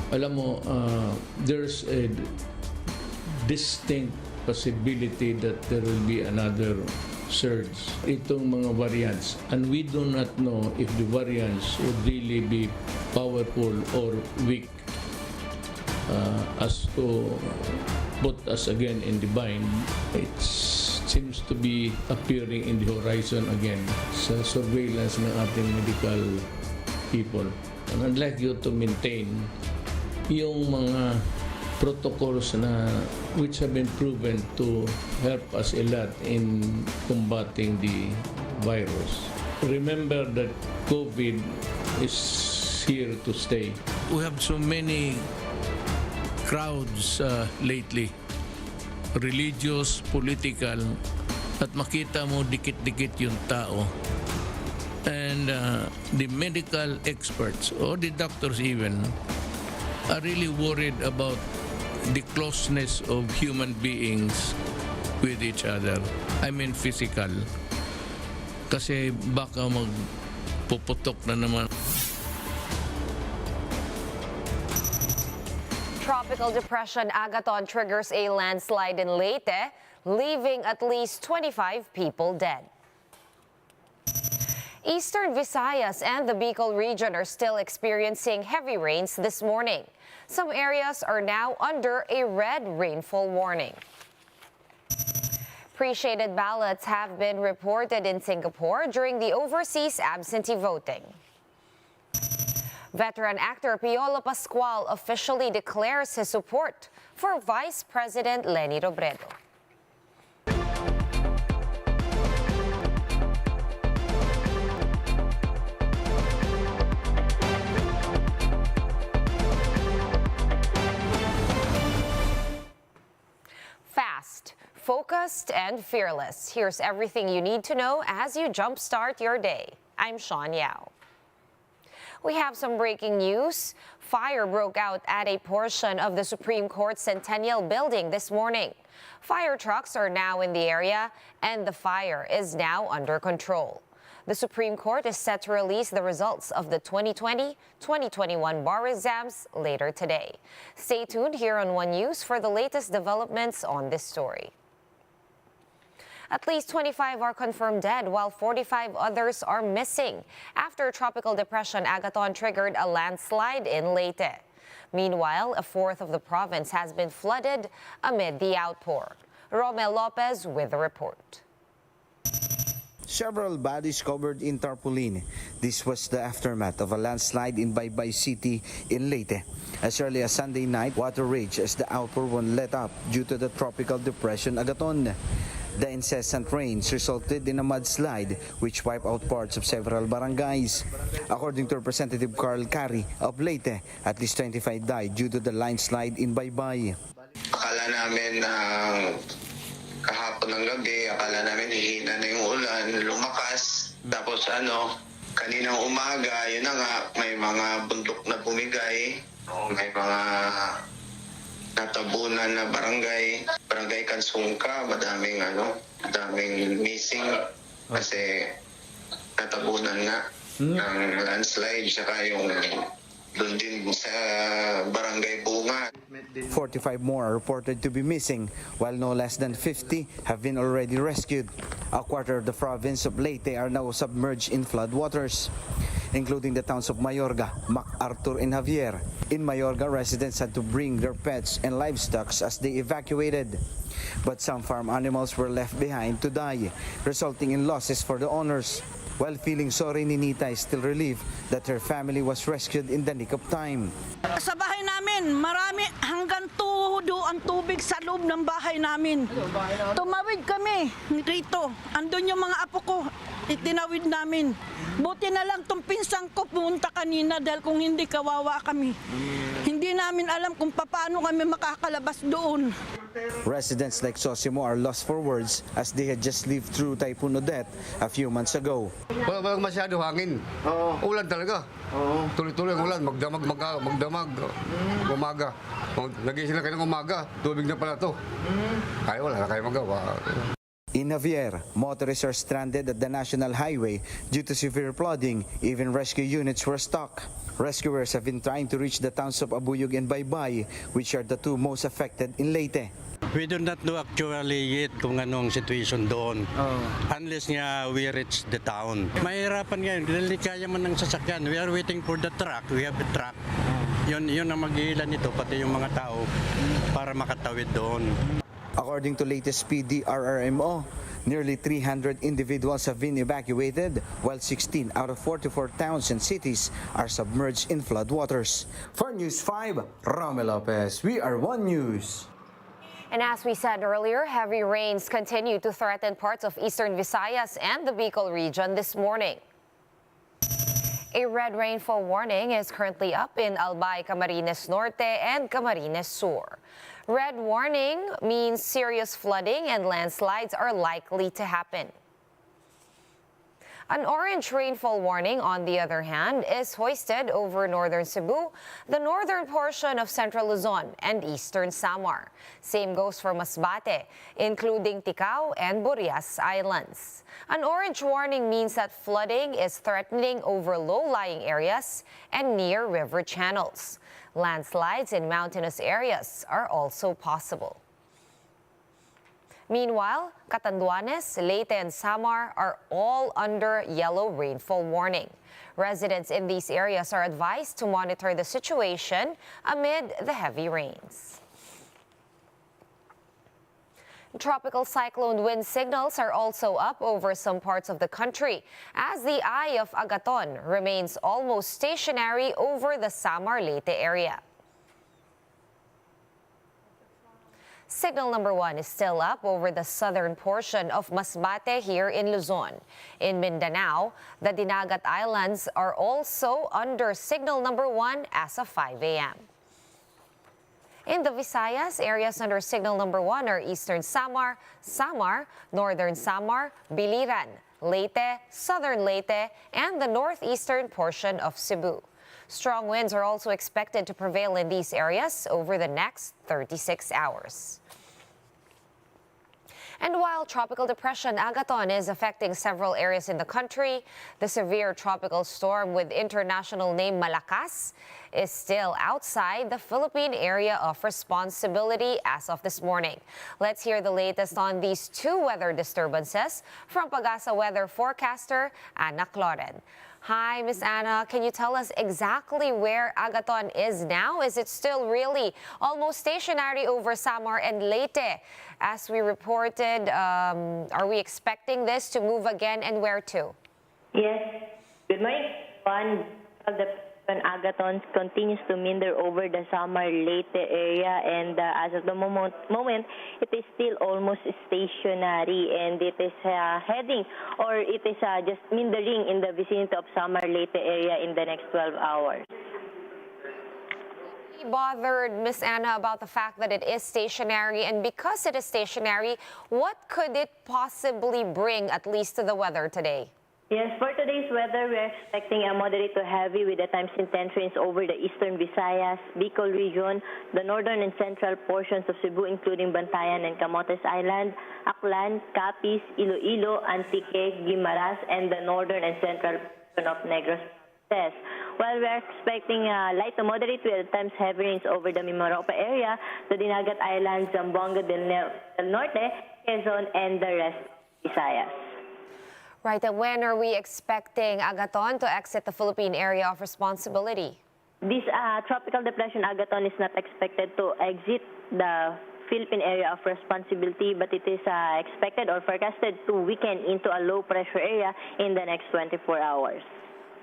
Alam mo, there's a distinct possibility that there will be another surge. Itong mga variants, and we do not know if the variants would really be powerful or weak as to put us again in the bind. It seems to be appearing in the horizon again sa surveillance ng ating medical people. And I'd like you to maintain yung mga protocols na which have been proven to help us a lot in combating the virus. Remember that COVID is here to stay. We have so many crowds lately, religious, political, at makita mo dikit-dikit yung tao. And the medical experts or the doctors even are really worried about the closeness of human beings with each other. I mean physical. Kasi baka magpuputok na naman. Tropical depression Agaton triggers a landslide in Leyte, leaving at least 25 people dead. Eastern Visayas and the Bicol region are still experiencing heavy rains this morning. Some areas are now under a red rainfall warning. Pre-shaded ballots have been reported in Singapore during the overseas absentee voting. Veteran actor Piolo Pascual officially declares his support for Vice President Leni Robredo. Fast, focused, and fearless. Here's everything you need to know as you jumpstart your day. I'm Sean Yao. We have some breaking news. Fire broke out at a portion of the Supreme Court Centennial Building this morning. Fire trucks are now in the area, and the fire is now under control. The Supreme Court is set to release the results of the 2020-2021 bar exams later today. Stay tuned here on One News for the latest developments on this story. At least 25 are confirmed dead, while 45 others are missing after Tropical Depression Agaton triggered a landslide in Leyte. Meanwhile, a fourth of the province has been flooded amid the outpour. Romel Lopez with the report. Several bodies covered in tarpaulin. This was the aftermath of a landslide in Baybay City in Leyte. As early as Sunday night, water raged as the outpour one let up due to the Tropical Depression Agaton. The incessant rains resulted in a mudslide which wiped out parts of several barangays. According to Representative Carl Cari of Leyte, at least 25 died due to the landslide in Baybay. Akala namin kahapon ng gabi, akala namin hihina na yung ulan, lumakas. Tapos kaninang umaga, yun na nga, may mga bundok na bumigay, may mga natabunan na barangay Kansungka, madaming missing kasi natabunan nga ng landslide, saka yung doon din sa barangay Bunga. 45 more are reported to be missing, while no less than 50 have been already rescued. A quarter of the province of Leyte are now submerged in floodwaters, including the towns of Mayorga, MacArthur, and Javier. In Mayorga, residents had to bring their pets and livestock as they evacuated. But some farm animals were left behind to die, resulting in losses for the owners. While feeling sorry, Ninita is still relieved that her family was rescued in the nick of time. Sa bahay namin, marami hanggang tudo ang tubig sa loob ng bahay namin. Tumawid kami rito. Andun yung mga apo ko, itinawid namin. Buti na lang tong pinsang ko pumunta kanina dahil kung hindi kawawa kami. Hindi namin alam kung paano kami makakalabas doon. Residents like Sosimo are lost for words as they had just lived through Typhoon Odette a few months ago. Wala masyado hangin. Ulan talaga. Tuloy-tuloy ang ulan. Magdamag. Umaga. Nagising na kayo ng umaga. Tubig na pala to. Kaya wala na kayo magawa. In Javier, motorists are stranded at the national highway due to severe flooding. Even rescue units were stuck. Rescuers have been trying to reach the towns of Abuyog and Baybay, which are the two most affected in Leyte. We do not know actually yet kung anong situation doon. Unless nga we reach the town. Mahirapan ngayon, dahil kaya man ng sasakyan. We are waiting for the truck. We have the truck. Yun ang maghihilan nito, pati yung mga tao, para makatawid doon. According to latest PD RRMO, nearly 300 individuals have been evacuated, while 16 out of 44 towns and cities are submerged in floodwaters. For News 5, Rame Lopez, we are One News. And as we said earlier, heavy rains continue to threaten parts of eastern Visayas and the Bicol region this morning. A red rainfall warning is currently up in Albay, Camarines Norte and Camarines Sur. Red warning means serious flooding and landslides are likely to happen. An orange rainfall warning, on the other hand, is hoisted over northern Cebu, the northern portion of central Luzon, and eastern Samar. Same goes for Masbate, including Ticao and Burias Islands. An orange warning means that flooding is threatening over low-lying areas and near river channels. Landslides in mountainous areas are also possible. Meanwhile, Catanduanes, Leyte, and Samar are all under yellow rainfall warning. Residents in these areas are advised to monitor the situation amid the heavy rains. Tropical cyclone wind signals are also up over some parts of the country as the eye of Agaton remains almost stationary over the Samar-Leyte area. Signal number 1 is still up over the southern portion of Masbate here in Luzon. In Mindanao, the Dinagat Islands are also under signal number 1 as of 5 a.m. In the Visayas, areas under signal number 1 are eastern Samar, northern Samar, Biliran, Leyte, southern Leyte, and the northeastern portion of Cebu. Strong winds are also expected to prevail in these areas over the next 36 hours. And while Tropical Depression Agaton is affecting several areas in the country, the severe tropical storm with international name Malakas is still outside the Philippine area of responsibility as of this morning. Let's hear the latest on these two weather disturbances from Pag-asa weather forecaster Ana Cloren. Hi, Miss Anna. Can you tell us exactly where Agaton is now? Is it still really almost stationary over Samar and Leyte? As we reported, are we expecting this to move again, and where to? Yes. Good morning. One of the Agaton continues to meander over the Samar-Leyte area, and as of the moment, it is still almost stationary, and it is heading, or it is just meandering in the vicinity of Samar-Leyte area in the next 12 hours. Bothered, Miss Anna, about the fact that it is stationary, and because it is stationary, what could it possibly bring, at least to the weather today? Yes, for today's weather, we're expecting a moderate to heavy with at times intense rains over the eastern Visayas, Bicol region, the northern and central portions of Cebu, including Bantayan and Camotes Island, Aklan, Capiz, Iloilo, Antique, Guimaras, and the northern and central portion of Negros. While we're expecting light to moderate with at times heavy rains over the Mimaropa area, the Dinagat Islands, Zamboanga del Norte, Quezon, and the rest of Visayas. Right, and when are we expecting Agaton to exit the Philippine area of responsibility? This tropical depression Agaton is not expected to exit the Philippine area of responsibility, but it is expected or forecasted to weaken into a low pressure area in the next 24 hours.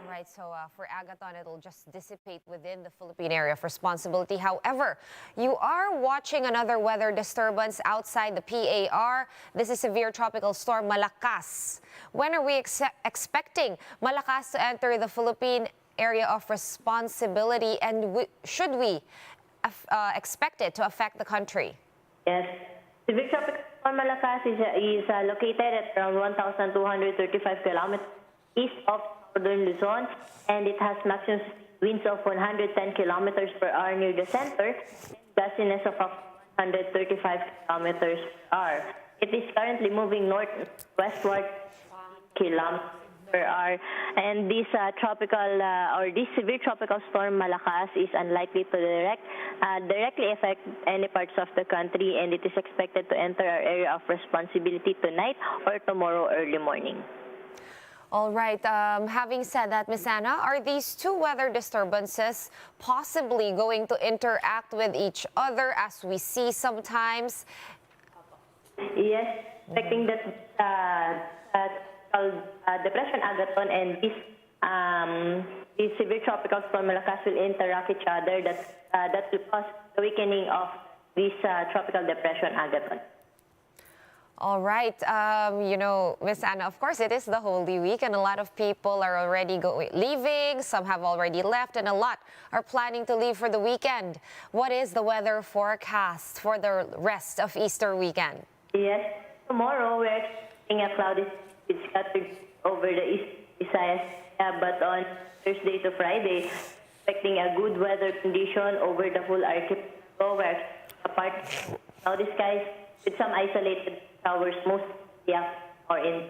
Right, so for Agaton, it'll just dissipate within the Philippine area of responsibility. However, you are watching another weather disturbance outside the PAR. This is severe tropical storm Malakas. When are we expecting Malakas to enter the Philippine area of responsibility, and should we expect it to affect the country? Yes. Severe tropical storm Malakas is located at around 1,235 kilometers east of northern Luzon, and it has maximum winds of 110 kilometers per hour near the center, and gustiness of 135 kilometers per hour. It is currently moving northwestward kilometers per hour, and this this severe tropical storm Malakas is unlikely to directly affect any parts of the country, and it is expected to enter our area of responsibility tonight or tomorrow early morning. All right. Having said that, Ms. Anna, are these two weather disturbances possibly going to interact with each other as we see sometimes? Yes, expecting that depression Agaton and this severe tropical storm Malakas will interact each other. That will cause the weakening of this tropical depression Agaton. All right. Ms. Anna, of course, it is the Holy Week and a lot of people are already leaving. Some have already left and a lot are planning to leave for the weekend. What is the weather forecast for the rest of Easter weekend? Yes, tomorrow we're expecting a cloudy scattered over the East Visayas, but on Thursday to Friday, expecting a good weather condition over the whole archipelago, where apart cloudy skies with some isolated showers mostly or in.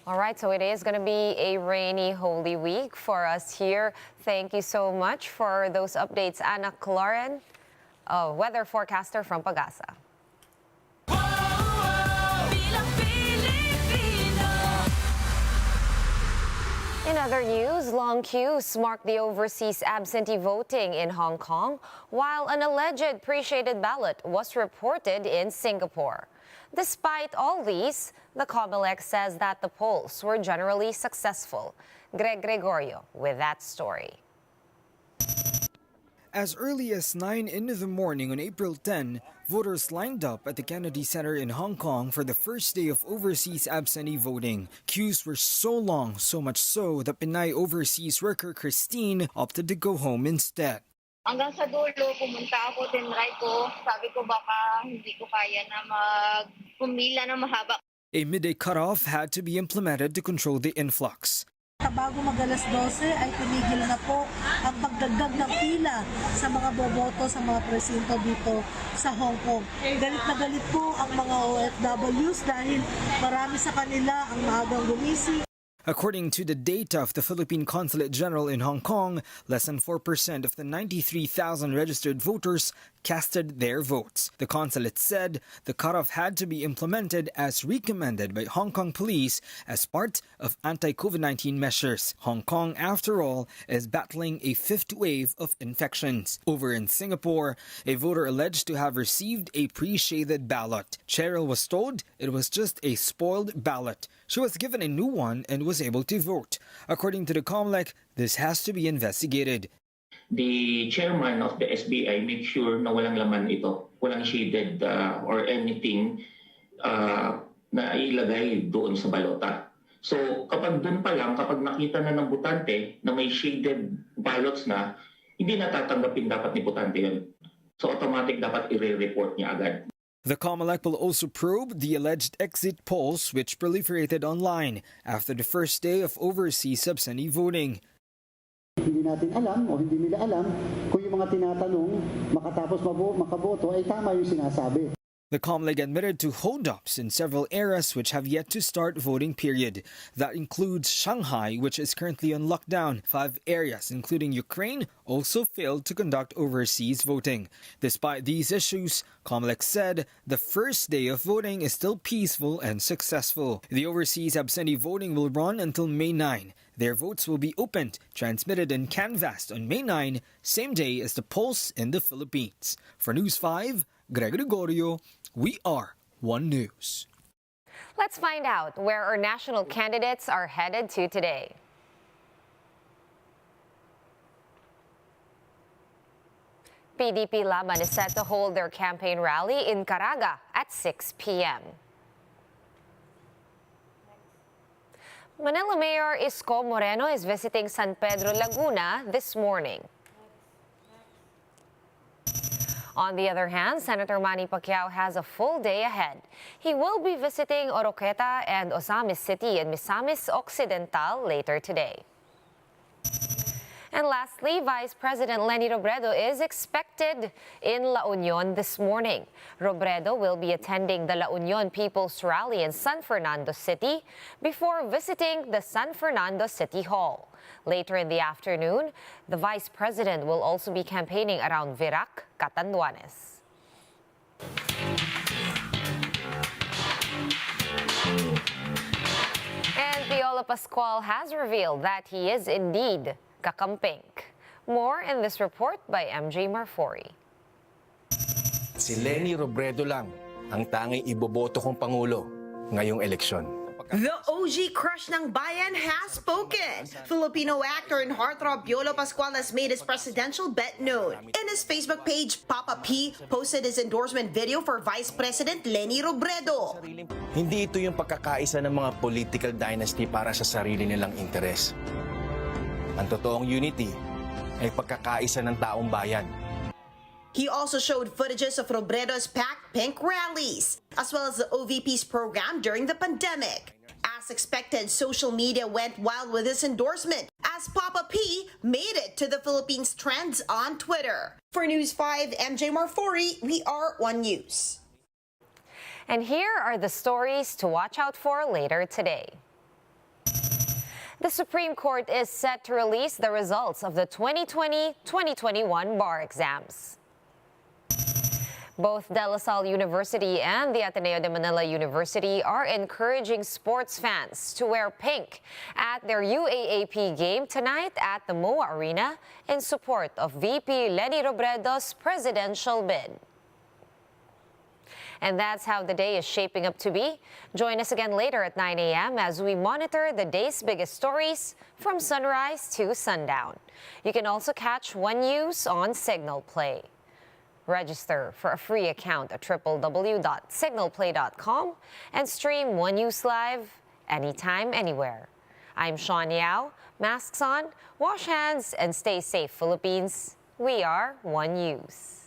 All right, so it is going to be a rainy Holy Week for us here. Thank you so much for those updates, Anna Cloren, weather forecaster from Pagasa. In other news, long queues marked the overseas absentee voting in Hong Kong, while an alleged pre-shaded ballot was reported in Singapore. Despite all these, the COMELEC says that the polls were generally successful. Greg Gregorio with that story. As early as 9 in the morning on April 10, voters lined up at the Kennedy Center in Hong Kong for the first day of overseas absentee voting. Queues were so long, so much so that Pinay overseas worker Christine opted to go home instead. Hanggang sa dulo, pumunta ako, tinry ko. Sabi ko baka hindi ko kaya na pumila na mahaba. A midday cutoff had to be implemented to control the influx. Bago mag-alas 12 ay tumigil na po ang pagdagdag ng pila sa mga boboto sa mga presinto dito sa Hong Kong. Galit na galit po ang mga OFWs dahil marami sa kanila ang maagang gumising. According to the data of the Philippine Consulate General in Hong Kong, less than 4% of the 93,000 registered voters casted their votes. The consulate said the cutoff had to be implemented as recommended by Hong Kong police as part of anti-COVID-19 measures. Hong Kong, after all, is battling a fifth wave of infections. Over in Singapore, a voter alleged to have received a pre-shaded ballot. Cheryl was told it was just a spoiled ballot. She was given a new one and was able to vote. According to the COMELEC, this has to be investigated. The chairman of the SBI make sure na walang laman ito, walang shaded or anything na ilagay doon sa balota. So kapag doon pa lang, kapag nakita na ng botante na may shaded ballots na, hindi natatanggapin dapat ni botante yun. So automatic dapat i-report niya agad. The COMELEC will also probe the alleged exit polls which proliferated online after the first day of overseas absentee voting. Hindi natin alam o hindi nila alam kung yung mga tinatanong makatapos makaboto ay tama yung sinasabi. The COMELEC admitted to hold-ups in several areas which have yet to start voting period. That includes Shanghai, which is currently on lockdown. 5 areas, including Ukraine, also failed to conduct overseas voting. Despite these issues, COMELEC said the first day of voting is still peaceful and successful. The overseas absentee voting will run until May 9. Their votes will be opened, transmitted and canvassed on May 9, same day as the polls in the Philippines. For News 5, Greg Gregorio, we are One News. Let's find out where our national candidates are headed to today. PDP Laban is set to hold their campaign rally in Caraga at 6 p.m. Manila Mayor Isko Moreno is visiting San Pedro, Laguna this morning. On the other hand, Senator Manny Pacquiao has a full day ahead. He will be visiting Oroqueta and Osamis City in Misamis Occidental later today. And lastly, Vice President Leni Robredo is expected in La Union this morning. Robredo will be attending the La Union People's Rally in San Fernando City before visiting the San Fernando City Hall. Later in the afternoon, the Vice President will also be campaigning around Virac, Catanduanes. And Piolo Pascual has revealed that he is indeed kakamping. More in this report by MJ Marfori. Si Leni Robredo lang ang tanging iboboto kong Pangulo ngayong eleksyon. The OG crush ng bayan has spoken. Filipino actor and heartthrob Piolo Pascual has made his presidential bet known. In his Facebook page, Papa P posted his endorsement video for Vice President Leni Robredo. Hindi ito yung pagkakaisa ng mga political dynasty para sa sarili nilang interes. Ang totoong unity ay pagkakaisa ng taong bayan. He also showed footages of Robredo's packed pink rallies, as well as the OVP's program during the pandemic. As expected, social media went wild with his endorsement, as Papa P made it to the Philippines trends on Twitter. For News 5, MJ Marfori, we are One News. And here are the stories to watch out for later today. The Supreme Court is set to release the results of the 2020-2021 bar exams. Both De La Salle University and the Ateneo de Manila University are encouraging sports fans to wear pink at their UAAP game tonight at the MOA Arena in support of VP Leni Robredo's presidential bid. And that's how the day is shaping up to be. Join us again later at 9 a.m. as we monitor the day's biggest stories from sunrise to sundown. You can also catch One News on Signal Play. Register for a free account at www.signalplay.com and stream One News Live anytime, anywhere. I'm Sean Yao. Masks on, wash hands, and stay safe, Philippines. We are One News.